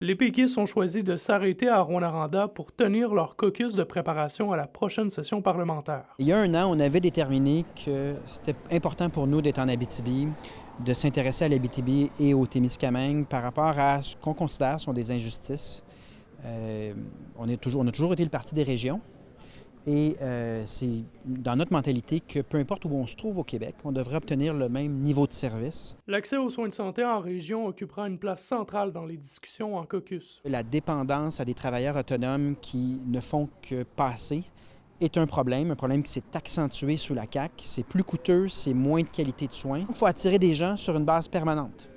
Les péquistes ont choisi de s'arrêter à Rouyn-Noranda pour tenir leur caucus de préparation à la prochaine session parlementaire. Il y a un an, on avait déterminé que c'était important pour nous d'être en Abitibi, de s'intéresser à l'Abitibi et au Témiscamingue par rapport à ce qu'on considère sont des injustices. On a toujours été le parti des régions et c'est dans notre mentalité que peu importe où on se trouve au Québec, on devrait obtenir le même niveau de service. L'accès aux soins de santé en région occupera une place centrale dans les discussions en caucus. La dépendance à des travailleurs autonomes qui ne font que passer est un problème qui s'est accentué sous la CAQ. C'est plus coûteux, c'est moins de qualité de soins. Il faut attirer des gens sur une base permanente.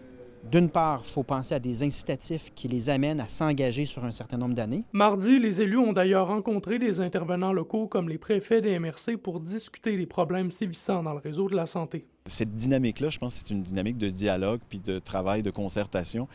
D'une part, il faut penser à des incitatifs qui les amènent à s'engager sur un certain nombre d'années. Mardi, les élus ont d'ailleurs rencontré des intervenants locaux comme les préfets des MRC pour discuter des problèmes sévissants dans le réseau de la santé. Cette dynamique-là, je pense que c'est une dynamique de dialogue puis de travail, de concertation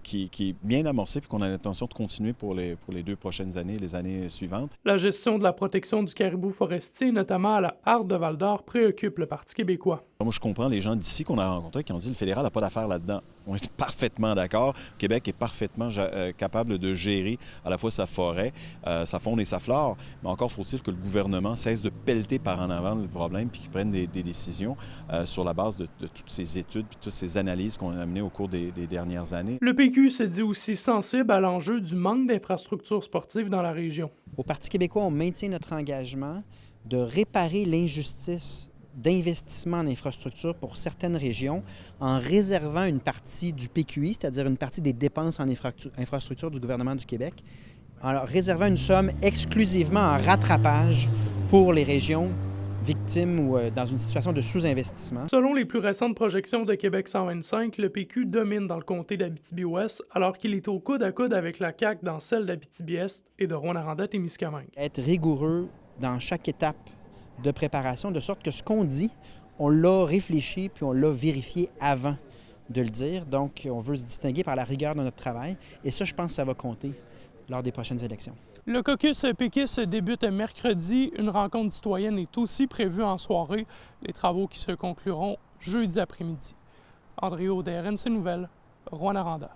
qui est bien amorcée puis qu'on a l'intention de continuer pour les 2 prochaines années, les années suivantes. La gestion de la protection du caribou forestier, notamment à la Harde de Val-d'Or, préoccupe le Parti québécois. Moi, je comprends les gens d'ici qu'on a rencontrés qui ont dit le fédéral n'a pas d'affaires là-dedans. On est parfaitement d'accord. Québec est parfaitement capable de gérer à la fois sa forêt, sa faune et sa flore, mais encore faut-il que le gouvernement cesse de pelleter par en avant le problème puis qu'il prenne des décisions sur la base de toutes ces études puis toutes ces analyses qu'on a amenées au cours des dernières années. Le PQ se dit aussi sensible à l'enjeu du manque d'infrastructures sportives dans la région. Au Parti québécois, on maintient notre engagement de réparer l'injustice d'investissement en infrastructure pour certaines régions en réservant une partie du PQI, c'est-à-dire une partie des dépenses en infrastructure du gouvernement du Québec, en réservant une somme exclusivement en rattrapage pour les régions victimes ou dans une situation de sous-investissement. Selon les plus récentes projections de Québec 125, le PQ domine dans le comté d'Abitibi-Ouest alors qu'il est au coude à coude avec la CAQ dans celle d'Abitibi-Est et de Rouyn-Noranda-Témiscamingue. Être rigoureux dans chaque étape de préparation, de sorte que ce qu'on dit, on l'a réfléchi puis on l'a vérifié avant de le dire. Donc, on veut se distinguer par la rigueur de notre travail et ça, je pense que ça va compter lors des prochaines élections. Le caucus péquiste débute mercredi. Une rencontre citoyenne est aussi prévue en soirée. Les travaux qui se concluront jeudi après-midi. André Aude, RNC Nouvelles, Rouyn-Noranda.